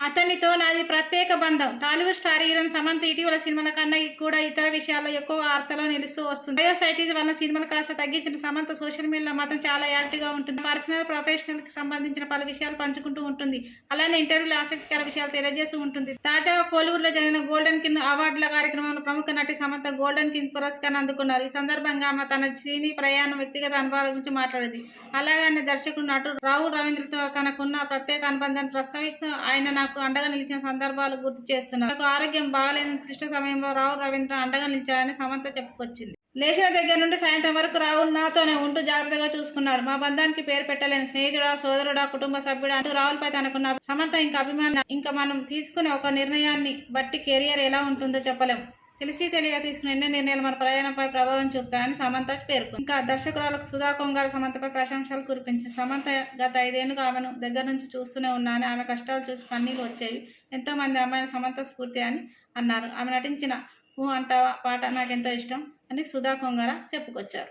అతనితో నాది ప్రత్యేక బంధం. టాలీవుడ్ స్టార్ హీరోయిన్ సమంత ఇటీవల సినిమాల కన్నా కూడా ఇతర విషయాల్లో ఎక్కువ వార్తల్లో నిలుస్తూ వస్తుంది. బయోసైటిస్ వలన సినిమాలు కాస్త తగ్గించిన సమంత సోషల్ మీడియాలో మాత్రం చాలా యాక్టివ్గా ఉంటుంది. పర్సనల్, ప్రొఫెషనల్ కి సంబంధించిన పలు విషయాలు పంచుకుంటూ ఉంటుంది. అలానే ఇంటర్వ్యూలో ఆసక్తికర విషయాలు తెలియజేస్తూ ఉంటుంది. తాజాగా కోలీవుడ్ లో జరిగిన గోల్డెన్ కిన్ అవార్డుల కార్యక్రమంలో ప్రముఖ నటి సమంత గోల్డెన్ కిన్ పురస్కారాన్ని అందుకున్నారు. ఈ సందర్భంగా ఆమె తన సినీ ప్రయాణం, వ్యక్తిగత అనుభవాల గురించి మాట్లాడింది. అలాగే దర్శకుడు నటుడు రాహుల్ రవీంద్రతో తనకున్న ప్రత్యేక అనుబంధాన్ని ప్రస్తావిస్తూ ఆయన నాకు అండగా నిలిచిన సందర్భాలు గుర్తు చేస్తున్నారు. నాకు ఆరోగ్యం బాగాలేని క్లిష్ట సమయంలో రాహుల్ రవీంద్ర అండగా నిలిచారని సమంత చెప్పుకొచ్చింది. లేచిన దగ్గర నుండి సాయంత్రం వరకు రాహుల్ నాతోనే ఉంటూ జాగ్రత్తగా చూసుకున్నాడు. మా బంధానికి పేరు పెట్టలేని స్నేహితుడా, సోదరుడా, కుటుంబ సభ్యుడా అంటూ రాహుల్ పై తనకున్న సమంత ఇంకా మనం తీసుకునే ఒక నిర్ణయాన్ని బట్టి కెరియర్ ఎలా ఉంటుందో చెప్పలేం. తెలిసి తెలియక తీసుకున్న ఎన్నో నిర్ణయాలు మన ప్రయాణంపై ప్రభావం చూపుతాయని సమంత పేర్కొంది. ఇంకా దర్శకురాలకు సుధా కొంగర సమంతపై ప్రశంసలు కురిపించింది. సమంత గత 5 ఏళ్లుగా ఆమెను దగ్గర నుంచి చూస్తూనే ఉన్నానని, ఆమె కష్టాలు చూసి కన్నీళ్లు వచ్చేవి. ఎంతో మంది అమ్మాయిల సమంత స్ఫూర్తి అని అన్నారు. ఆమె నటించిన ఊ అంటావా పాట నాకెంతో ఇష్టం అని సుధా కొంగర చెప్పుకొచ్చారు.